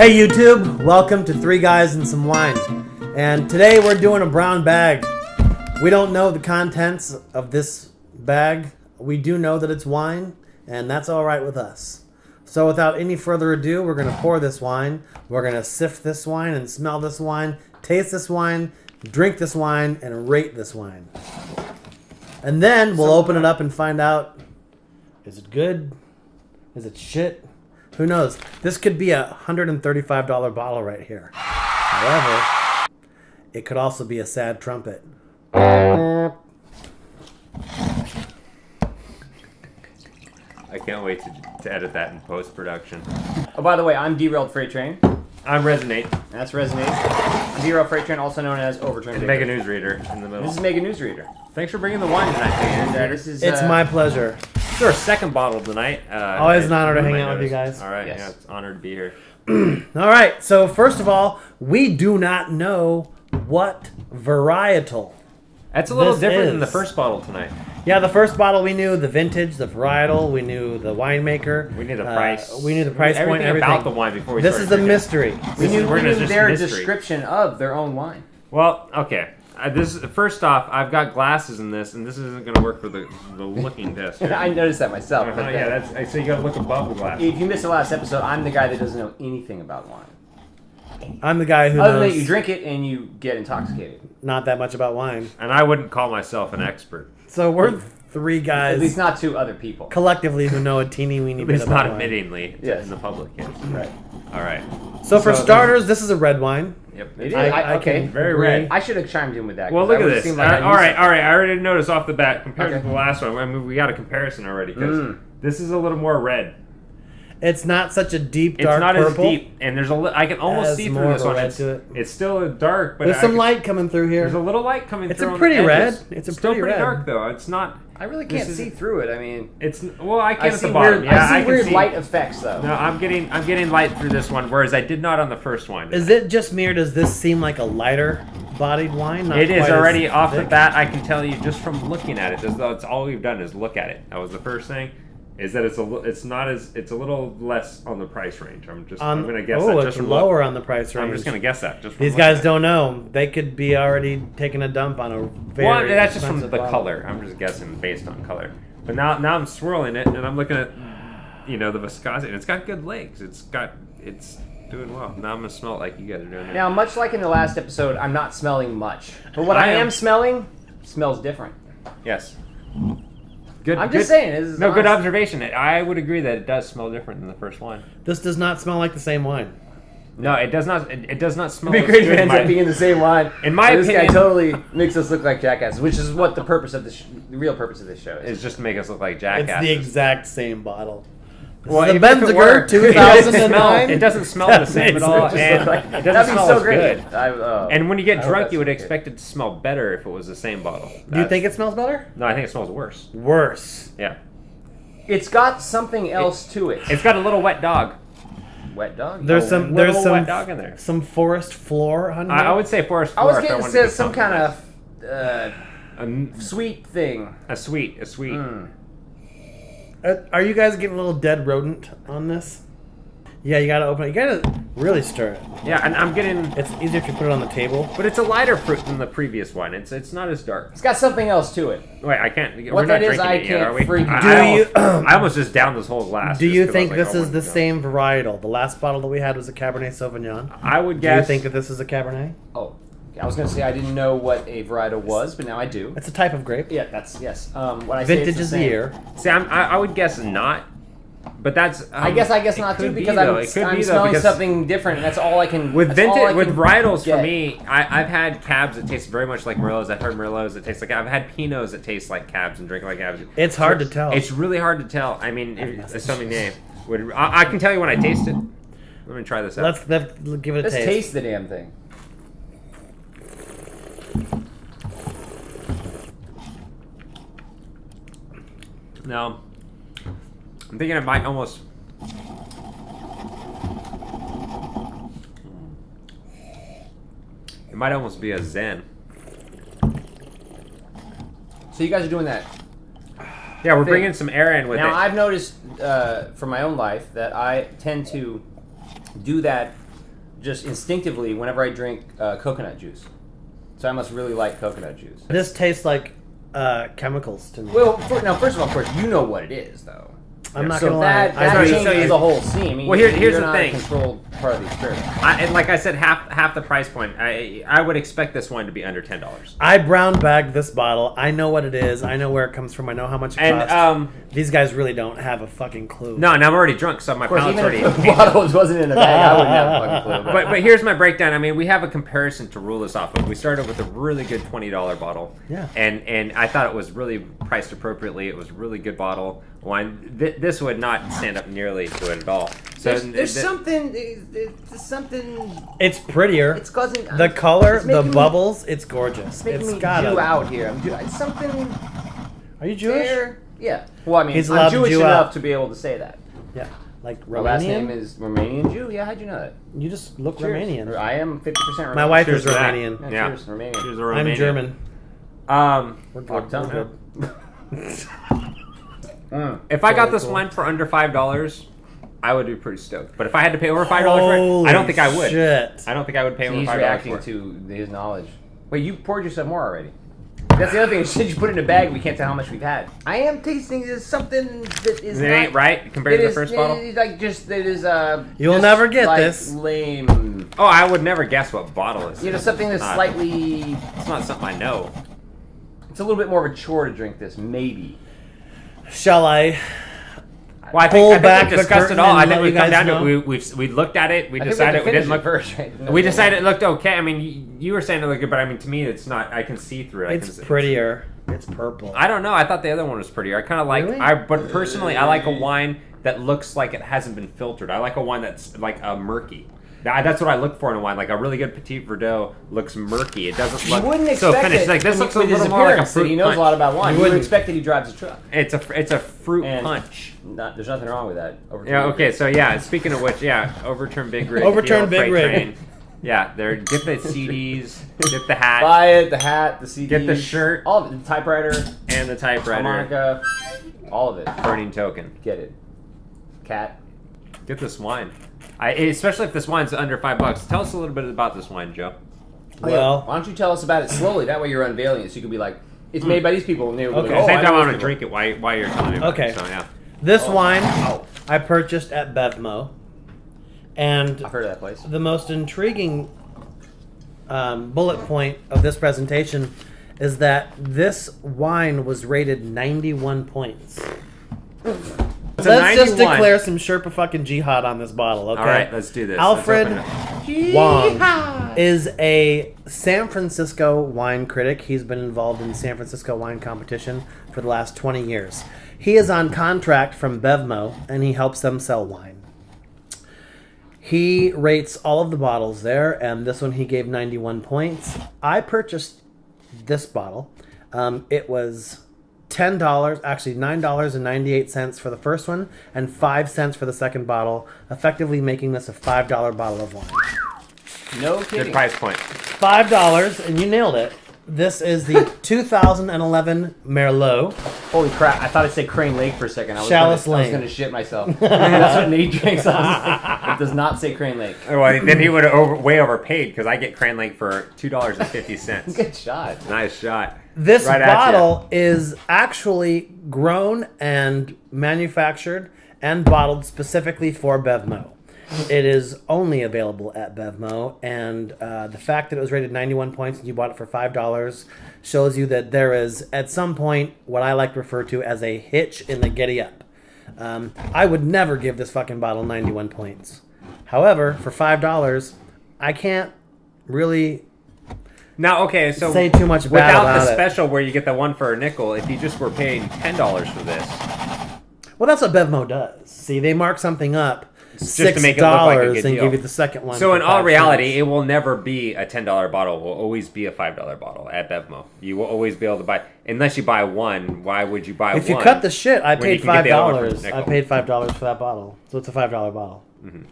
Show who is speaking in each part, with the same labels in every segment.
Speaker 1: Hey YouTube, welcome to Three Guys and Some Wine. And today we're doing a brown bag. We don't know the contents of this bag. We do know that it's wine, and that's alright with us. So without any further ado, we're going to pour this wine. We're going to sift this wine and smell this wine, taste this wine, drink this wine, and rate this wine. And then we'll open it up and find out, is it good? Is it shit? Who knows? This could be a $135 bottle right here. However, it could also be a sad trumpet.
Speaker 2: I can't wait to edit that in post-production.
Speaker 3: Oh, by the way, I'm Derailed Freight Train.
Speaker 2: I'm Resonate.
Speaker 3: That's Resonate. I'm Derailed Freight Train, also known as Overturned.
Speaker 2: And Mega Newsreader in the middle.
Speaker 3: This is Mega Newsreader.
Speaker 2: Thanks for bringing the wine tonight, man.
Speaker 3: And this is.
Speaker 1: It's my pleasure.
Speaker 2: It's our second bottle tonight.
Speaker 1: Always an honor to hang out with you guys.
Speaker 2: All right,
Speaker 3: Yes.
Speaker 2: yeah, it's an honor to be here.
Speaker 1: All right, so first of all, we do not know what varietal.
Speaker 2: That's a little
Speaker 1: This
Speaker 2: different than
Speaker 1: is-
Speaker 2: the first bottle tonight.
Speaker 1: Yeah, the first bottle we knew the vintage, the varietal, we knew the winemaker.
Speaker 2: We knew the price.
Speaker 1: We knew the price point, everything.
Speaker 2: about the wine before we
Speaker 1: This
Speaker 2: started
Speaker 1: is the
Speaker 2: drinking.
Speaker 1: mystery.
Speaker 3: We
Speaker 2: This is-
Speaker 3: knew,
Speaker 2: we're
Speaker 3: we
Speaker 2: gonna
Speaker 3: knew
Speaker 2: just
Speaker 3: their
Speaker 2: mystery.
Speaker 3: description of their own wine.
Speaker 2: Well, okay. This first off, I've got glasses in this, and this isn't going to work for the looking test.
Speaker 3: I noticed that myself.
Speaker 2: Uh-huh,
Speaker 3: but,
Speaker 2: yeah, that's so you got to look above the glass.
Speaker 3: if you missed the last episode, I'm the guy that doesn't know anything about wine.
Speaker 1: I'm the guy who
Speaker 3: Other than
Speaker 1: knows
Speaker 3: that, you drink it and you get intoxicated.
Speaker 1: not that much about wine.
Speaker 2: And I wouldn't call myself an expert.
Speaker 1: So we're three
Speaker 3: At least
Speaker 1: guys
Speaker 3: not to other people.
Speaker 1: collectively who know a teeny weeny
Speaker 2: At
Speaker 1: bit
Speaker 2: least
Speaker 1: about
Speaker 2: not
Speaker 1: wine.
Speaker 2: admittingly
Speaker 3: Yes.
Speaker 2: in the public. Yes.
Speaker 3: Right.
Speaker 2: All right.
Speaker 1: So for
Speaker 2: So
Speaker 1: starters, this is a red wine.
Speaker 2: Yep.
Speaker 3: It is.
Speaker 1: I
Speaker 3: Okay.
Speaker 1: can
Speaker 2: Very
Speaker 1: agree.
Speaker 2: red.
Speaker 3: I should have chimed in with that.
Speaker 2: Well,
Speaker 3: 'cause
Speaker 2: look
Speaker 3: that
Speaker 2: at
Speaker 3: would've
Speaker 2: this.
Speaker 3: seemed like I knew
Speaker 2: All right.
Speaker 3: something.
Speaker 2: I already noticed off the bat compared
Speaker 3: Okay.
Speaker 2: to the last one. I mean, we got a comparison already because
Speaker 3: Mm.
Speaker 2: this is a little more red.
Speaker 1: It's not such a deep
Speaker 2: It's
Speaker 1: dark
Speaker 2: not
Speaker 1: purple.
Speaker 2: as deep, and there's I can almost
Speaker 1: Has
Speaker 2: see
Speaker 1: more
Speaker 2: through
Speaker 1: of
Speaker 2: this
Speaker 1: a
Speaker 2: one.
Speaker 1: red
Speaker 2: It's,
Speaker 1: to it.
Speaker 2: it's still dark, but
Speaker 1: There's
Speaker 2: I
Speaker 1: some
Speaker 2: can-
Speaker 1: light coming through
Speaker 2: There's a
Speaker 1: here.
Speaker 2: little light coming
Speaker 1: It's
Speaker 2: through.
Speaker 1: a
Speaker 2: on
Speaker 1: pretty
Speaker 2: the
Speaker 1: red.
Speaker 2: edges.
Speaker 1: It's a
Speaker 2: still
Speaker 1: pretty
Speaker 2: pretty
Speaker 1: red.
Speaker 2: dark though. It's not.
Speaker 3: I really can't
Speaker 2: This is-
Speaker 3: see through it. I mean,
Speaker 2: It's well, I
Speaker 3: I
Speaker 2: can at
Speaker 3: see
Speaker 2: the bottom.
Speaker 3: weird,
Speaker 2: Yeah,
Speaker 3: I see
Speaker 2: can
Speaker 3: weird
Speaker 2: see.
Speaker 3: light effects though.
Speaker 2: No, I'm getting light through this one, whereas I did not on the first wine.
Speaker 1: Is it just me or does this seem like a lighter bodied wine? Not
Speaker 2: It is
Speaker 1: quite as
Speaker 2: already off the
Speaker 1: thick?
Speaker 2: bat. I can tell you just from looking at it. That's all we've done is look at it. That was the first thing. Is that it's a little less on the price range. I'm gonna guess that
Speaker 1: Oh,
Speaker 2: just
Speaker 1: it's
Speaker 2: from
Speaker 1: lower on the price range.
Speaker 2: I'm just gonna guess that. Just from
Speaker 1: These
Speaker 2: looking
Speaker 1: guys
Speaker 2: at it.
Speaker 1: don't know. They could be already taking a dump on a very
Speaker 2: Well, that's just from
Speaker 1: expensive
Speaker 2: the
Speaker 1: bottle.
Speaker 2: color. I'm just guessing based on color. But now I'm swirling it and I'm looking at the viscosity. And it's got good legs. It's doing well. Now I'm gonna smell it like you guys are doing it.
Speaker 3: Now, much like in the last episode, I'm not smelling much. But what I am smelling smells different.
Speaker 2: Yes. Good.
Speaker 3: I'm just saying. This is
Speaker 2: No, good
Speaker 3: honest.
Speaker 2: observation. I would agree that it does smell different than the first one.
Speaker 1: This does not smell like the same wine.
Speaker 2: No, it does not. It does not smell.
Speaker 3: It'd be
Speaker 2: as
Speaker 3: great if
Speaker 2: good
Speaker 3: it
Speaker 2: in
Speaker 3: ends up
Speaker 2: my-
Speaker 3: being the same wine.
Speaker 2: In my
Speaker 3: this
Speaker 2: opinion-
Speaker 3: guy totally makes us look like jackasses, which is what the purpose of the real purpose of this show is.
Speaker 2: It's just to make us look like
Speaker 1: It's
Speaker 2: jackasses.
Speaker 1: the exact same bottle. This
Speaker 2: Well,
Speaker 1: is a
Speaker 2: even if it were,
Speaker 1: Benziger
Speaker 2: it doesn't smell.
Speaker 1: 2009.
Speaker 2: It doesn't smell the same at all,
Speaker 1: Just
Speaker 2: and
Speaker 3: Like,
Speaker 2: it
Speaker 3: that'd
Speaker 2: doesn't
Speaker 3: be
Speaker 2: smell
Speaker 3: so
Speaker 2: as
Speaker 3: great.
Speaker 2: good.
Speaker 3: And
Speaker 2: And when you get
Speaker 3: I hope
Speaker 2: drunk,
Speaker 3: that's
Speaker 2: you would
Speaker 3: okay.
Speaker 2: expect it to smell better if it was the same bottle.
Speaker 1: Do you think it smells better?
Speaker 2: No, I think it smells worse.
Speaker 1: Worse.
Speaker 2: Yeah,
Speaker 3: it's got something else to it.
Speaker 2: it's got a little wet dog.
Speaker 3: Wet dog.
Speaker 1: There's
Speaker 3: Oh,
Speaker 1: some
Speaker 2: little wet dog in there.
Speaker 1: some forest floor on
Speaker 2: I would say forest
Speaker 3: I
Speaker 2: floor.
Speaker 3: was
Speaker 2: if
Speaker 3: getting
Speaker 2: wanted to
Speaker 3: says
Speaker 2: get
Speaker 3: some
Speaker 2: something
Speaker 3: kind
Speaker 2: nice.
Speaker 3: of sweet thing.
Speaker 2: a sweet.
Speaker 1: Are you guys getting a little dead rodent on this? Yeah, you gotta open it. You gotta really stir it.
Speaker 2: Yeah, and I'm getting,
Speaker 1: It's easier if you put it on the table.
Speaker 2: but it's a lighter fruit than the previous one. It's not as dark.
Speaker 3: It's got something else to it.
Speaker 2: Wait, I can't.
Speaker 3: What
Speaker 2: we're
Speaker 3: that
Speaker 2: not
Speaker 3: is,
Speaker 2: drinking
Speaker 3: I
Speaker 2: it yet,
Speaker 3: can't
Speaker 2: are we?
Speaker 3: freaking-
Speaker 1: Do
Speaker 2: I almost just downed this whole glass.
Speaker 1: Do
Speaker 2: just
Speaker 1: you
Speaker 2: 'cause I
Speaker 1: think
Speaker 2: was like,
Speaker 1: this
Speaker 2: I
Speaker 1: is the
Speaker 2: wouldn't go.
Speaker 1: same varietal? The last bottle that we had was a Cabernet Sauvignon.
Speaker 2: I would
Speaker 1: Do
Speaker 2: guess.
Speaker 1: you think that this is a Cabernet?
Speaker 3: Oh, I was gonna say I didn't know what a varietal was, but now I do.
Speaker 1: It's a type of grape.
Speaker 3: Yeah, that's yes. When I say
Speaker 1: Vintage
Speaker 3: it's the
Speaker 1: is the
Speaker 3: same.
Speaker 1: year.
Speaker 2: See, I would guess not, but that's.
Speaker 3: I guess
Speaker 2: it
Speaker 3: not too
Speaker 2: could be,
Speaker 3: because
Speaker 2: though. It could
Speaker 3: I'm
Speaker 2: be, though,
Speaker 3: smelling
Speaker 2: because
Speaker 3: something different. And that's all I can.
Speaker 2: With
Speaker 3: that's all I
Speaker 2: vintage, with
Speaker 3: can
Speaker 2: varietals for
Speaker 3: get.
Speaker 2: me, I've had cabs that taste very much like Merlots. I've heard Merlots that taste like. I've had Pinots that taste like cabs and drink like cabs.
Speaker 1: It's hard to tell.
Speaker 2: It's really hard to tell. I mean, assuming name would. I can tell you when I taste it. Let me try this out.
Speaker 1: Let's give it a
Speaker 3: Let's
Speaker 1: taste.
Speaker 3: taste the damn thing.
Speaker 2: No, I'm thinking it might almost. It might almost be a Zen.
Speaker 3: So you guys are doing that.
Speaker 2: Yeah, we're
Speaker 3: Thing.
Speaker 2: bringing some air in with
Speaker 3: Now
Speaker 2: it.
Speaker 3: I've noticed from my own life that I tend to do that just instinctively whenever I drink coconut juice. So I must really like coconut juice.
Speaker 1: This tastes like chemicals to me.
Speaker 3: Well, first of all, of course, you know what it is, though.
Speaker 1: I'm not
Speaker 3: So
Speaker 1: gonna lie.
Speaker 3: that
Speaker 1: I do.
Speaker 3: changes the whole scene. I mean,
Speaker 2: Well, here's
Speaker 3: you're
Speaker 2: the
Speaker 3: not
Speaker 2: thing.
Speaker 3: a controlled part of the experiment.
Speaker 2: And like I said, half the price point. I would expect this wine to be under $10.
Speaker 1: I brown bagged this bottle. I know what it is. I know where it comes from. I know how much it costs.
Speaker 2: And
Speaker 1: These guys really don't have a fucking clue.
Speaker 2: no, and I'm already drunk, so my
Speaker 3: Of course,
Speaker 2: palate's
Speaker 3: even
Speaker 2: already.
Speaker 3: if the bottle wasn't in a bag, I wouldn't have a fucking clue.
Speaker 2: But here's my breakdown. I mean, we have a comparison to rule this off of. We started with a really good $20 bottle.
Speaker 1: Yeah.
Speaker 2: And I thought it was really priced appropriately. It was a really good bottle wine. This would not stand up nearly to it at all. So
Speaker 3: There's something.
Speaker 1: It's prettier.
Speaker 3: It's causing
Speaker 1: The color,
Speaker 3: it's
Speaker 1: the
Speaker 3: making me-
Speaker 1: bubbles, it's gorgeous.
Speaker 3: It's making
Speaker 1: It's
Speaker 3: me
Speaker 1: got
Speaker 3: Jew
Speaker 1: a.
Speaker 3: out here. It's something.
Speaker 1: Are you Jewish?
Speaker 3: There. Yeah. Well, I mean,
Speaker 1: He's allowed
Speaker 3: I'm
Speaker 1: to
Speaker 3: Jewish
Speaker 1: Jew
Speaker 3: enough
Speaker 1: out.
Speaker 3: to be able to say that.
Speaker 1: Yeah. Like
Speaker 3: My last
Speaker 1: Romanian?
Speaker 3: name is Romanian Jew. Yeah, how'd you know that?
Speaker 1: You just look
Speaker 3: Cheers.
Speaker 1: Romanian.
Speaker 3: I am 50% Romanian.
Speaker 1: My wife
Speaker 2: Cheers
Speaker 1: is
Speaker 2: to that.
Speaker 1: Romanian.
Speaker 2: Yeah.
Speaker 3: Cheers, Romanian.
Speaker 2: Here's a
Speaker 1: I'm
Speaker 2: Romanian.
Speaker 1: German. We're
Speaker 3: Fuck
Speaker 1: good. We're
Speaker 3: tongue.
Speaker 1: good.
Speaker 2: If I got
Speaker 1: Totally
Speaker 2: this
Speaker 1: cool.
Speaker 2: wine for under $5, I would be pretty stoked. But if I had to pay over $5 for it, I don't think I would.
Speaker 1: Shit.
Speaker 2: I don't think I would pay
Speaker 3: So
Speaker 2: over
Speaker 3: he's
Speaker 2: $5
Speaker 3: reacting
Speaker 2: for it.
Speaker 3: to his knowledge. Wait, you poured yourself more already. That's the other thing. Since you put it in a bag, we can't tell how much we've had. I am tasting something that is
Speaker 2: It
Speaker 3: not,
Speaker 2: ain't right compared to the first bottle?
Speaker 3: It's like just that is
Speaker 1: You'll
Speaker 3: just
Speaker 1: never get
Speaker 3: like
Speaker 1: this.
Speaker 3: Lame.
Speaker 2: Oh, I would never guess what bottle is.
Speaker 3: You know, something that's
Speaker 2: Not-
Speaker 3: slightly.
Speaker 2: It's not something I know.
Speaker 3: It's a little bit more of a chore to drink this, maybe.
Speaker 1: Shall I?
Speaker 2: Well, I
Speaker 1: Pull
Speaker 2: think
Speaker 1: back
Speaker 2: we
Speaker 1: the
Speaker 2: discussed
Speaker 1: curtain
Speaker 2: it all.
Speaker 1: and
Speaker 2: I think
Speaker 1: let
Speaker 2: we've
Speaker 1: you
Speaker 2: come
Speaker 1: guys
Speaker 2: down to
Speaker 1: know?
Speaker 2: it. We looked at it. We
Speaker 3: I think
Speaker 2: decided
Speaker 3: we
Speaker 2: we didn't
Speaker 3: have to
Speaker 2: look.
Speaker 3: finish it first, right?
Speaker 2: We decided it looked okay. I mean, you were saying it looked good, but I mean, to me, it's not. I can see through it.
Speaker 1: It's prettier. It's purple.
Speaker 2: I don't know. I thought the other one was prettier. I kind of like.
Speaker 1: Really?
Speaker 2: But personally, I like a wine that looks like it hasn't been filtered. I like a wine that's like a murky. That's what I look for in a wine. Like a really good Petit Verdot looks murky. It doesn't
Speaker 3: You
Speaker 2: look
Speaker 3: wouldn't
Speaker 2: so
Speaker 3: expect
Speaker 2: finished.
Speaker 3: it.
Speaker 2: Like this looks a
Speaker 3: with his
Speaker 2: little more like a
Speaker 3: appearance that
Speaker 2: fruit
Speaker 3: he knows
Speaker 2: punch.
Speaker 3: a lot about wine.
Speaker 1: You
Speaker 3: You would
Speaker 1: wouldn't.
Speaker 3: expect that he drives a truck.
Speaker 2: It's a fruit
Speaker 3: And-
Speaker 2: punch.
Speaker 3: There's nothing wrong with that.
Speaker 2: Yeah. Okay. So yeah. Speaking of which, yeah. Overturn Big Rig.
Speaker 1: Overturn
Speaker 2: Hero
Speaker 1: Big
Speaker 2: Freight
Speaker 1: Rig.
Speaker 2: Train. Yeah. There. Get the CDs. Get the hat.
Speaker 3: Buy it, the hat, the CD,
Speaker 2: Get the shirt.
Speaker 3: all of it, the typewriter,
Speaker 2: And the typewriter.
Speaker 3: harmonica, all of it.
Speaker 2: Burning token.
Speaker 3: Get it. Cat.
Speaker 2: Get this wine. Especially if this wine's under $5. Tell us a little bit about this wine, Joe.
Speaker 1: Well,
Speaker 3: Why don't you tell us about it slowly? That way you're unveiling it, so you can be like, it's made by these people. And they will
Speaker 1: Okay.
Speaker 3: go,
Speaker 2: At the same
Speaker 3: I
Speaker 2: time,
Speaker 3: know
Speaker 2: I want
Speaker 3: these
Speaker 2: to
Speaker 3: people.
Speaker 2: drink it while you're telling me about
Speaker 1: Okay.
Speaker 2: it. So yeah.
Speaker 1: this
Speaker 3: Oh,
Speaker 1: wine
Speaker 3: wow.
Speaker 1: I purchased at Bevmo, and
Speaker 3: I've heard of that place.
Speaker 1: the most intriguing bullet point of this presentation is that this wine was rated 91 points.
Speaker 2: It's a
Speaker 1: Let's just
Speaker 2: 91.
Speaker 1: declare some Sherpa fucking jihad on this bottle, okay?
Speaker 2: All right, let's do this.
Speaker 1: Alfred
Speaker 2: Let's open it.
Speaker 1: Wong is a San Francisco wine critic. He's been involved in San Francisco wine competition for the last 20 years. He is on contract from Bevmo, and he helps them sell wine. He rates all of the bottles there, and this one he gave 91 points. I purchased this bottle. It was $10, actually $9.98 for the first one, and 5 cents for the second bottle, effectively making this a $5 bottle of wine.
Speaker 3: No
Speaker 2: Good
Speaker 3: kidding.
Speaker 2: price point.
Speaker 1: $5, and you nailed it. This is the 2011 Merlot.
Speaker 3: Holy crap! I thought I'd say Crane Lake for a second. I was
Speaker 1: Chalice
Speaker 3: gonna, I was
Speaker 1: Lane.
Speaker 3: going to shit myself. That's what Nate drinks. It does not say Crane Lake.
Speaker 2: Well, then he would have way overpaid because I get Cran Lake for $2.50.
Speaker 3: Good shot.
Speaker 2: Nice shot.
Speaker 1: This
Speaker 2: Right at ya.
Speaker 1: bottle is actually grown and manufactured and bottled specifically for Bevmo. It is only available at Bevmo, and the fact that it was rated 91 points and you bought it for $5 shows you that there is, at some point, what I like to refer to as a hitch in the giddy up. I would never give this fucking bottle 91 points. However, for $5, I can't really
Speaker 2: Now, okay, so
Speaker 1: say too much bad
Speaker 2: without
Speaker 1: about
Speaker 2: the
Speaker 1: it.
Speaker 2: special where you get the one for a nickel, if you just were paying $10 for this,
Speaker 1: Well, that's what Bevmo does. See, they mark something up
Speaker 2: Just to make it look like a
Speaker 1: $6
Speaker 2: good
Speaker 1: and
Speaker 2: deal.
Speaker 1: give you the second one.
Speaker 2: so
Speaker 1: for
Speaker 2: in all
Speaker 1: 5
Speaker 2: reality,
Speaker 1: cents.
Speaker 2: it will never be a $10 bottle. It will always be a $5 bottle at Bevmo. You will always be able to buy, unless you buy one. Why would you buy one?
Speaker 1: if you cut the shit, I
Speaker 2: when you
Speaker 1: paid
Speaker 2: can get the other one for a
Speaker 1: $5. I
Speaker 2: nickel?
Speaker 1: paid $5 for that bottle, so it's a $5 bottle.
Speaker 2: Mm-hmm.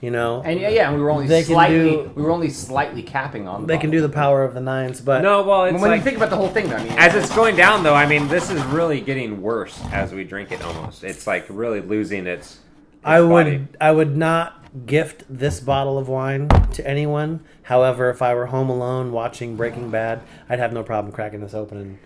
Speaker 1: You know,
Speaker 3: And yeah, we were only
Speaker 1: They can
Speaker 3: slightly capping on. The
Speaker 1: they can do the power of the nines, but
Speaker 2: No, well, it's
Speaker 3: When
Speaker 2: like
Speaker 3: you think about the whole thing, though, I mean,
Speaker 2: as it's going down, though. I mean, this is really getting worse as we drink it. Almost, it's like really losing its
Speaker 1: I
Speaker 2: body.
Speaker 1: would not gift this bottle of wine to anyone. However, if I were home alone watching Breaking Bad, I'd have no problem cracking this open.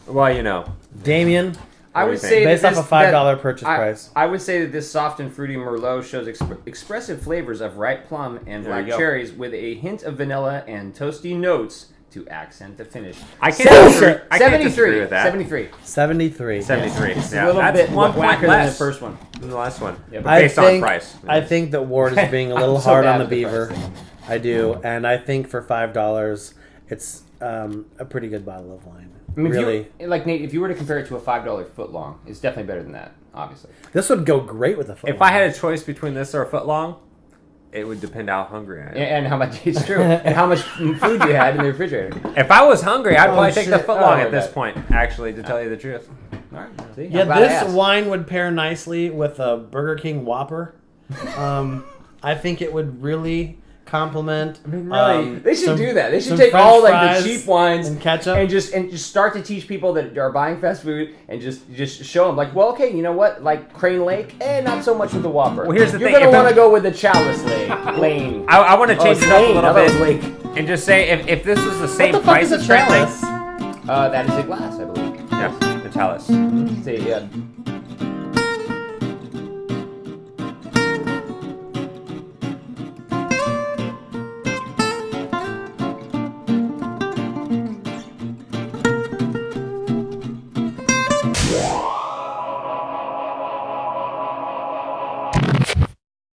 Speaker 2: Well, you know.
Speaker 1: Damien,
Speaker 3: I
Speaker 2: do
Speaker 3: would
Speaker 2: you
Speaker 3: say
Speaker 2: think?
Speaker 1: based
Speaker 3: that
Speaker 1: off a $5 purchase price.
Speaker 3: I would say that this soft and fruity Merlot shows expressive flavors of ripe plum and
Speaker 2: There
Speaker 3: black
Speaker 2: you go.
Speaker 3: cherries with a hint of vanilla and toasty notes to accent the finish.
Speaker 2: I can't disagree with that.
Speaker 3: 73.
Speaker 1: 73.
Speaker 2: 73.
Speaker 3: It's
Speaker 2: Yeah,
Speaker 3: a little
Speaker 2: that's
Speaker 3: bit
Speaker 2: 1 point
Speaker 3: whacker than the
Speaker 2: less
Speaker 3: first one.
Speaker 2: than the last one.
Speaker 3: Yeah,
Speaker 2: But
Speaker 3: but
Speaker 1: I
Speaker 2: based
Speaker 1: think,
Speaker 2: on price.
Speaker 1: I think that Ward is being a little
Speaker 3: I'm so
Speaker 1: hard
Speaker 3: bad
Speaker 1: on the
Speaker 3: with the
Speaker 1: beaver.
Speaker 3: price thing.
Speaker 1: I do, and I think for $5, it's a pretty good bottle of wine.
Speaker 3: I mean,
Speaker 1: Really,
Speaker 3: like Nate, if you were to compare it to a $5 foot long, it's definitely better than that, obviously.
Speaker 1: this would go great with a foot.
Speaker 2: If I had a choice between this or a foot long, it would depend how hungry I am.
Speaker 3: And how much it's true, and how much food you had in the refrigerator.
Speaker 2: If I was hungry, I'd probably take the
Speaker 1: shit.
Speaker 2: foot long
Speaker 3: Oh,
Speaker 2: at this
Speaker 3: okay.
Speaker 2: point, actually, to tell you the truth.
Speaker 3: All right, see?
Speaker 1: yeah,
Speaker 3: I'm glad I
Speaker 1: this
Speaker 3: asked.
Speaker 1: wine would pair nicely with a Burger King Whopper. I think it would really complement.
Speaker 3: Really, they should
Speaker 1: some-
Speaker 3: do that. They should
Speaker 1: some
Speaker 3: take
Speaker 1: French
Speaker 3: all like
Speaker 1: fries
Speaker 3: the cheap wines
Speaker 1: and ketchup.
Speaker 3: and just start to teach people that are buying fast food and just show them like, well, okay, you know what, like Crane Lake, not so much with the Whopper.
Speaker 2: Well, here's the
Speaker 3: You're
Speaker 2: thing,
Speaker 3: gonna
Speaker 2: if
Speaker 3: want to
Speaker 2: it-
Speaker 3: go with the Chalice Lane.
Speaker 2: I want to change it up a
Speaker 3: Lane,
Speaker 2: little
Speaker 3: I thought it
Speaker 2: bit
Speaker 3: was Lake.
Speaker 2: and just say if this was the same
Speaker 1: what the fuck
Speaker 2: price
Speaker 1: is a
Speaker 2: as Crane Lake,
Speaker 1: chalice?
Speaker 3: That is a glass, I believe.
Speaker 2: yeah, the chalice.
Speaker 3: See, yeah.